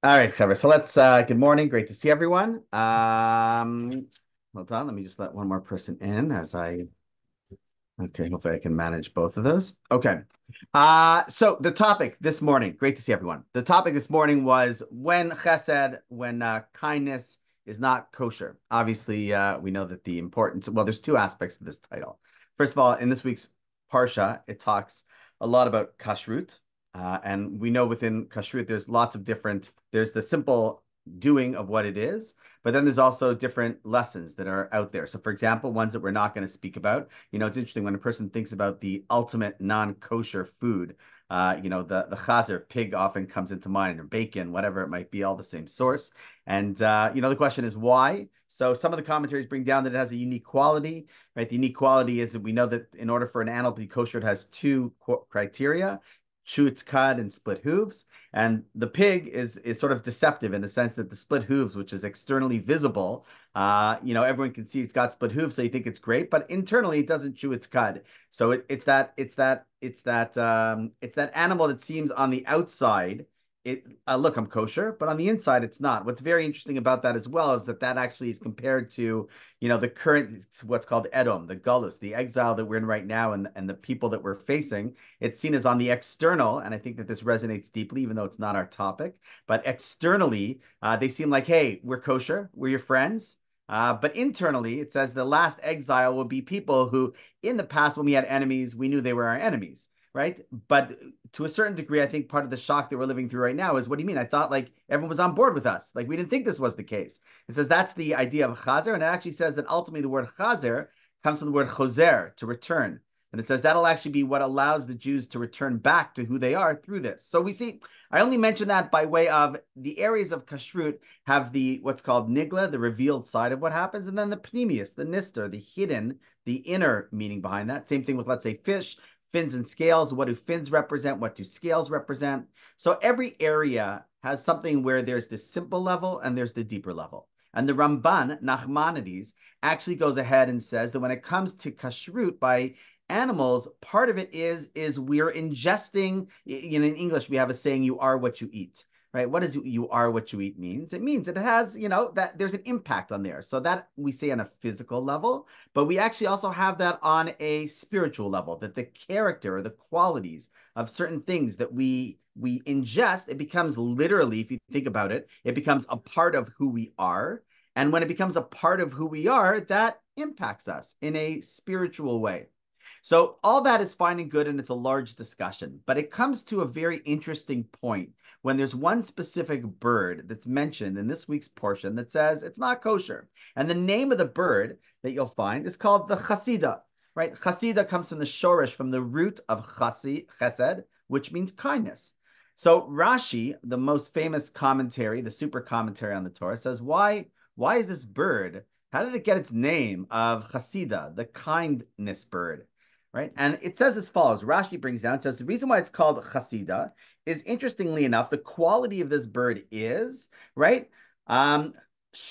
All right, Trevor. So let's good morning. Great to see everyone. Hold on, let me just let one more person in as I okay, hopefully I can manage both of those. Okay. So the topic this morning, great to see everyone. The topic this morning was when chesed, when kindness is not kosher. Obviously, we know that the importance, well, there's two aspects to this title. First of all, in this week's Parsha, it talks a lot about kashrut. And we know within kashrut, there's lots of different, there's the simple doing of what it is, but then there's also different lessons that are out there. So, for example, ones that we're not going to speak about, it's interesting when a person thinks about the ultimate non-kosher food. The chazer, pig often comes into mind, or bacon, whatever it might be, all the same source. And the question is why. So some of the commentaries bring down that it has a unique quality, right? The unique quality is that we know that in order for an animal to be kosher, it has two criteria: chew its cud and split hooves. And the pig is sort of deceptive in the sense that the split hooves, which is externally visible, everyone can see it's got split hooves, so you think it's great, but internally it doesn't chew its cud. So it's that animal that seems on the outside, look, I'm kosher, but on the inside it's not. What's very interesting about that as well is that actually is compared to, the current what's called Edom, the Gullus, the exile that we're in right now, and the people that we're facing. It's seen as on the external, and I think that this resonates deeply, even though it's not our topic. But externally, they seem like, hey, we're kosher, we're your friends. But internally, it says the last exile will be people who, in the past, when we had enemies, we knew they were our enemies, right? But to a certain degree, I think part of the shock that we're living through right now is, what do you mean? I thought like everyone was on board with us. Like we didn't think this was the case. It says that's the idea of chazer, and it actually says that ultimately the word chazer comes from the word choser, to return. And it says that'll actually be what allows the Jews to return back to who they are through this. So we see, I only mention that by way of the areas of kashrut have the what's called nigla, the revealed side of what happens, and then the pneumius, the nister, the hidden, the inner meaning behind that. Same thing with, let's say, fish, fins and scales. What do fins represent? What do scales represent? So every area has something where there's the simple level and there's the deeper level. And the Ramban, Nachmanides, actually goes ahead and says that when it comes to kashrut by animals, part of it is we're ingesting, in English, we have a saying, you are what you eat, right? What does you are what you eat means? It means it has, that there's an impact on there. So that we say on a physical level, but we actually also have that on a spiritual level, that the character or the qualities of certain things that we ingest, it becomes literally, if you think about it, it becomes a part of who we are. And when it becomes a part of who we are, that impacts us in a spiritual way. So all that is fine and good, and it's a large discussion, but it comes to a very interesting point when there's one specific bird that's mentioned in this week's portion that says it's not kosher. And the name of the bird that you'll find is called the chasida, right? Chasida comes from the shorish, from the root of chesed, which means kindness. So Rashi, the most famous commentary, the super commentary on the Torah, says, why is this bird, how did it get its name of chasida, the kindness bird? Right? And it says as follows. Rashi brings down, it says the reason why it's called chasida is, interestingly enough, the quality of this bird is, right? Why is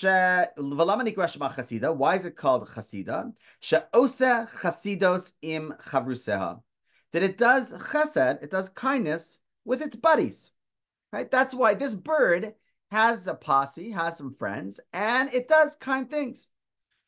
it called chasida? She'ose chassidos im chavruseha. That it does chesed, it does kindness with its buddies, right? That's why this bird has a posse, has some friends, and it does kind things.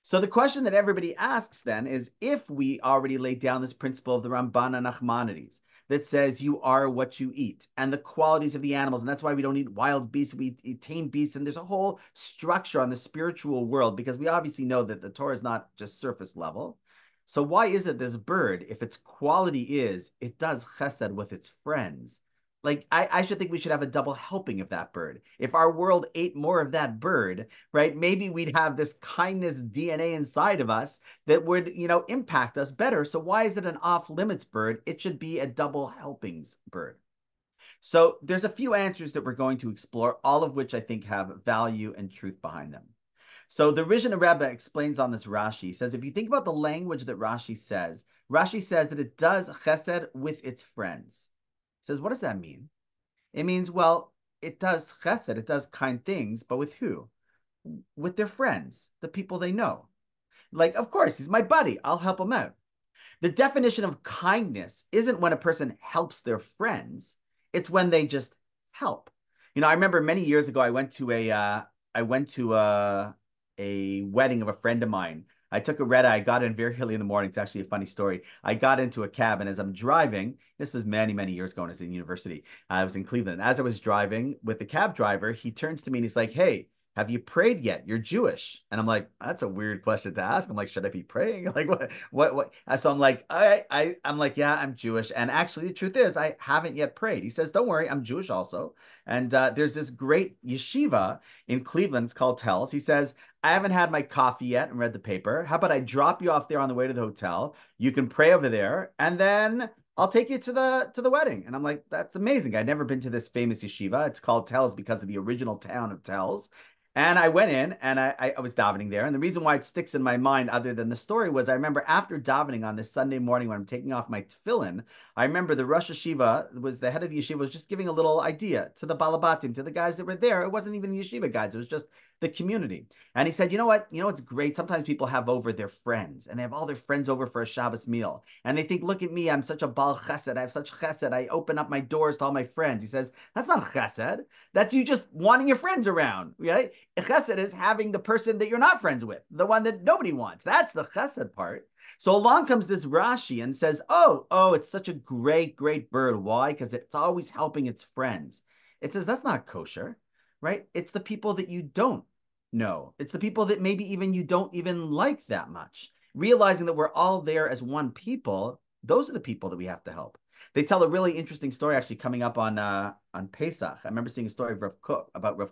So the question that everybody asks then is, if we already laid down this principle of the Ramban and Nachmanides that says you are what you eat, and the qualities of the animals, and that's why we don't eat wild beasts, we eat tame beasts, and there's a whole structure on the spiritual world, because we obviously know that the Torah is not just surface level. So why is it this bird, if its quality is it does chesed with its friends, like I should think we should have a double helping of that bird. If our world ate more of that bird, right, maybe we'd have this kindness DNA inside of us that would, impact us better. So why is it an off limits bird? It should be a double helpings bird. So there's a few answers that we're going to explore, all of which I think have value and truth behind them. So the Rishon Rebbe explains on this Rashi. He says, if you think about the language that Rashi says that it does chesed with its friends. He says, what does that mean? It means, well, it does chesed, it does kind things, but with who? With their friends, the people they know. Like, of course, he's my buddy. I'll help him out. The definition of kindness isn't when a person helps their friends. It's when they just help. I remember many years ago, I went to a wedding of a friend of mine. I took a red eye. I got in very early in the morning. It's actually a funny story. I got into a cab, and as I'm driving, this is many, many years ago when I was in university. I was in Cleveland. As I was driving with the cab driver, he turns to me and he's like, "Hey, have you prayed yet? You're Jewish." And I'm like, that's a weird question to ask. I'm like, should I be praying? Like, what? So I'm like, I'm like, yeah, I'm Jewish. And actually, the truth is, I haven't yet prayed. He says, don't worry, I'm Jewish also. And there's this great yeshiva in Cleveland. It's called Tells. He says, I haven't had my coffee yet and read the paper. How about I drop you off there on the way to the hotel? You can pray over there, and then I'll take you to the wedding. And I'm like, that's amazing. I'd never been to this famous yeshiva. It's called Tells because of the original town of Tells. And I went in and I was davening there. And the reason why it sticks in my mind, other than the story, was I remember after davening on this Sunday morning when I'm taking off my tefillin, I remember the Rosh Yeshiva, was the head of the yeshiva, was just giving a little idea to the Balabatim, to the guys that were there. It wasn't even the yeshiva guys, it was just the community. And he said, you know what? You know what's great? Sometimes people have over their friends, and they have all their friends over for a Shabbos meal. And they think, look at me, I'm such a Baal Chesed. I have such Chesed. I open up my doors to all my friends. He says, that's not Chesed. That's you just wanting your friends around, right? Chesed is having the person that you're not friends with, the one that nobody wants. That's the Chesed part. So along comes this Rashi and says, oh, it's such a great, great bird. Why? Because it's always helping its friends. It says that's not kosher, right? It's the people that you don't know. It's the people that maybe even you don't even like that much. Realizing that we're all there as one people, those are the people that we have to help. They tell a really interesting story actually coming up on Pesach. I remember seeing a story of Rav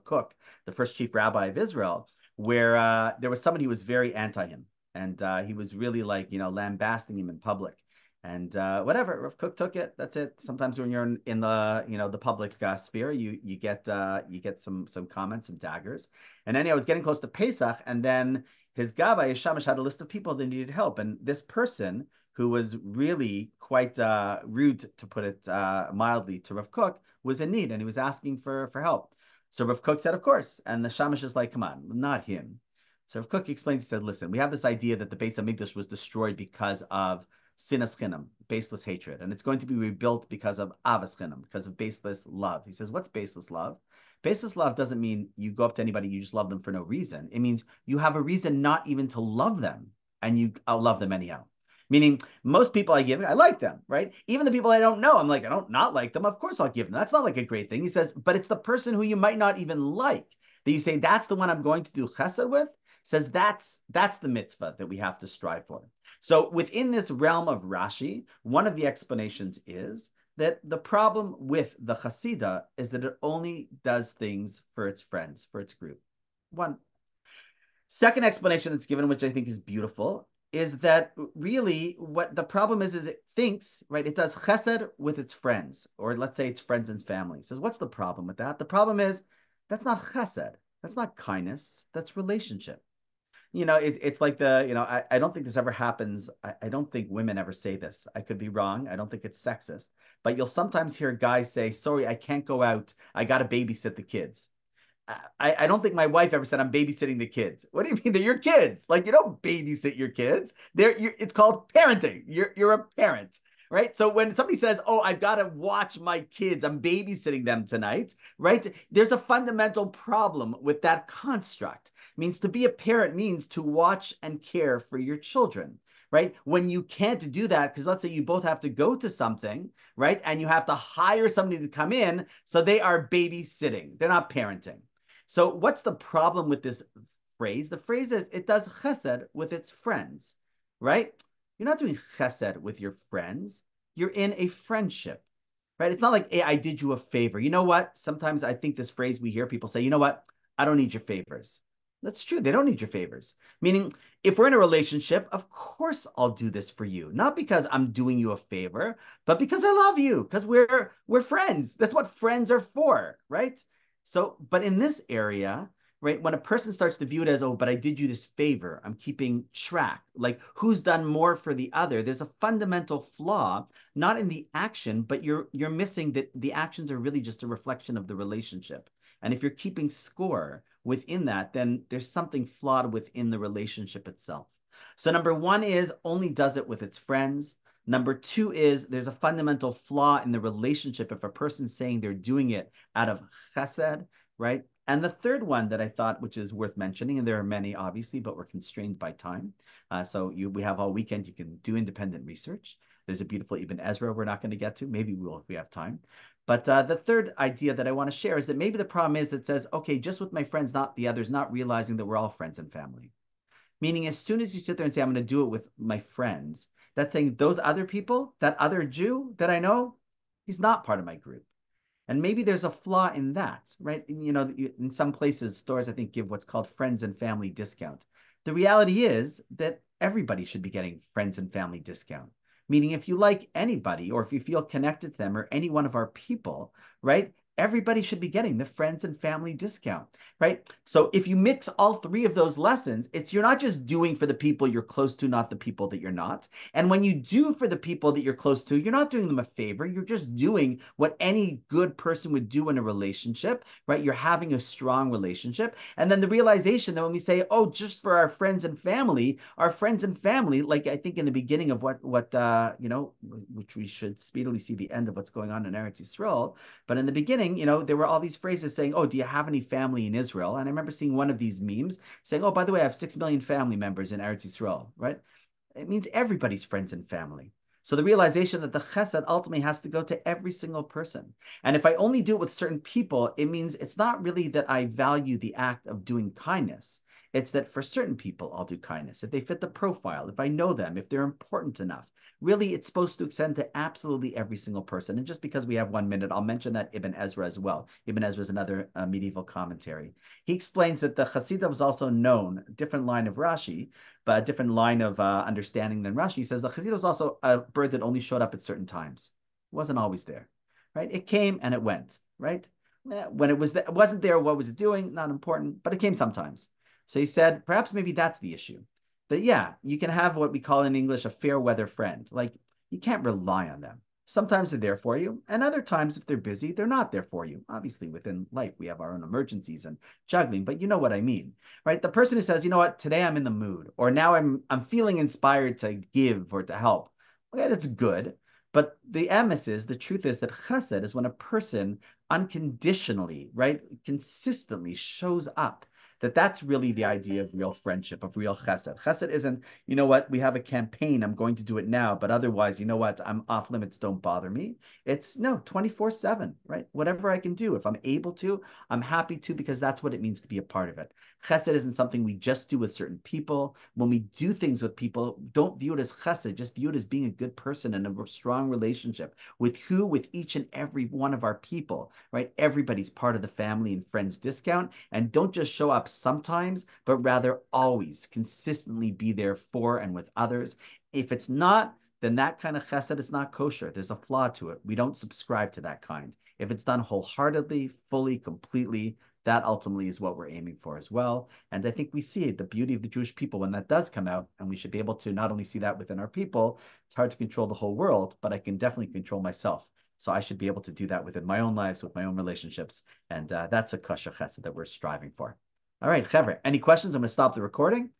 Kook, the first chief rabbi of Israel, where there was somebody who was very anti him, and he was really like lambasting him in public, and whatever. Rav Kook took it. That's it. Sometimes when you're in the the public sphere, you get some comments, some daggers. And then I was getting close to Pesach, and then his Gabbai, his Shamash, had a list of people that needed help, and this person who was really quite rude, to put it mildly, to Rav Kook, was in need, and he was asking for help. So Rav Kook said, of course. And the Shamash is like, come on, not him. So Rav Kook explains, he said, listen, we have this idea that the Beis Hamikdash was destroyed because of sinas chinam, baseless hatred, and it's going to be rebuilt because of avas chinam, because of baseless love. He says, what's baseless love? Baseless love doesn't mean you go up to anybody, you just love them for no reason. It means you have a reason not even to love them, and you love them anyhow. Meaning, most people I give, I like them, right? Even the people I don't know, I'm like, I don't not like them. Of course I'll give them. That's not like a great thing. He says, but it's the person who you might not even like that you say, that's the one I'm going to do chesed with. Says that's the mitzvah that we have to strive for. So within this realm of Rashi, one of the explanations is that the problem with the Hasidah is that it only does things for its friends, for its group. One. Second explanation that's given, which I think is beautiful, is that really what the problem is it thinks, right, it does chesed with its friends, or let's say its friends and family. It says, what's the problem with that? The problem is that's not chesed. That's not kindness. That's relationship. It's like I don't think this ever happens. I don't think women ever say this. I could be wrong. I don't think it's sexist. But you'll sometimes hear guys say, sorry, I can't go out. I got to babysit the kids. I don't think my wife ever said I'm babysitting the kids. What do you mean? They're your kids. Like, you don't babysit your kids. It's called parenting. You're a parent, right? So when somebody says, oh, I've got to watch my kids, I'm babysitting them tonight, right? There's a fundamental problem with that construct. It means to be a parent means to watch and care for your children, right? When you can't do that, because let's say you both have to go to something, right? And you have to hire somebody to come in, so they are babysitting. They're not parenting. So what's the problem with this phrase? The phrase is it does chesed with its friends, right? You're not doing chesed with your friends. You're in a friendship, right? It's not like, hey, I did you a favor. You know what? Sometimes I think this phrase we hear people say, you know what? I don't need your favors. That's true. They don't need your favors. Meaning, if we're in a relationship, of course I'll do this for you. Not because I'm doing you a favor, but because I love you, because we're friends. That's what friends are for, right? So, but in this area, right, when a person starts to view it as, oh, but I did you this favor, I'm keeping track, like who's done more for the other, there's a fundamental flaw, not in the action, but you're missing that the actions are really just a reflection of the relationship. And if you're keeping score within that, then there's something flawed within the relationship itself. So number one is only does it with its friends. Number two is there's a fundamental flaw in the relationship if a person's saying they're doing it out of chesed, right? And the third one that I thought, which is worth mentioning, and there are many obviously, but we're constrained by time. We have all weekend, you can do independent research. There's a beautiful Ibn Ezra we're not going to get to. Maybe we will if we have time. But the third idea that I want to share is that maybe the problem is that it says, okay, just with my friends, not the others, not realizing that we're all friends and family. Meaning, as soon as you sit there and say, I'm going to do it with my friends, that's saying those other people, that other Jew that I know, he's not part of my group. And maybe there's a flaw in that, right? In some places, stores, I think, give what's called friends and family discount. The reality is that everybody should be getting friends and family discount. Meaning, if you like anybody or if you feel connected to them or any one of our people, right? Everybody should be getting the friends and family discount, right? So if you mix all three of those lessons, you're not just doing for the people you're close to, not the people that you're not. And when you do for the people that you're close to, you're not doing them a favor. You're just doing what any good person would do in a relationship, right? You're having a strong relationship. And then the realization that when we say, oh, just for our friends and family, like I think in the beginning of which we should speedily see the end of what's going on in Eretz Yisrael. But in the beginning, there were all these phrases saying, oh, do you have any family in Israel? And I remember seeing one of these memes saying, oh, by the way, I have 6 million family members in Eretz Yisrael, right? It means everybody's friends and family. So the realization that the chesed ultimately has to go to every single person. And if I only do it with certain people, it means it's not really that I value the act of doing kindness. It's that for certain people, I'll do kindness. If they fit the profile, if I know them, if they're important enough. Really, it's supposed to extend to absolutely every single person. And just because we have 1 minute, I'll mention that Ibn Ezra as well. Ibn Ezra is another medieval commentary. He explains that the Hasidah was also known, different line of Rashi, but a different line of understanding than Rashi. He says the Chazid was also a bird that only showed up at certain times. It wasn't always there, right? It came and it went, right? When it wasn't there, what was it doing? Not important, but it came sometimes. So he said, perhaps maybe that's the issue. But yeah, you can have what we call in English a fair weather friend. Like you can't rely on them. Sometimes they're there for you, and other times, if they're busy, they're not there for you. Obviously, within life, we have our own emergencies and juggling, but you know what I mean, right? The person who says, you know what, today I'm in the mood, or now I'm feeling inspired to give or to help. Okay, that's good. But the the truth is that chesed is when a person unconditionally, right, consistently shows up. That's really the idea of real friendship, of real chesed. Chesed isn't, you know what, we have a campaign, I'm going to do it now, but otherwise, you know what, I'm off limits, don't bother me. It's no, 24/7, right? Whatever I can do. If I'm able to, I'm happy to, because that's what it means to be a part of it. Chesed isn't something we just do with certain people. When we do things with people, don't view it as chesed, just view it as being a good person and a strong relationship. With each and every one of our people, right? Everybody's part of the family and friends discount. And don't just show up sometimes, but rather always consistently be there for and with others. If it's not, then that kind of chesed is not kosher. There's a flaw to it. We don't subscribe to that kind. If it's done wholeheartedly, fully, completely, that ultimately is what we're aiming for as well. And I think we see the beauty of the Jewish people when that does come out, and we should be able to not only see that within our people. It's hard to control the whole world, but I can definitely control myself. So I should be able to do that within my own lives, with my own relationships. And that's a kosher chesed that we're striving for. All right, Chevre, any questions? I'm going to stop the recording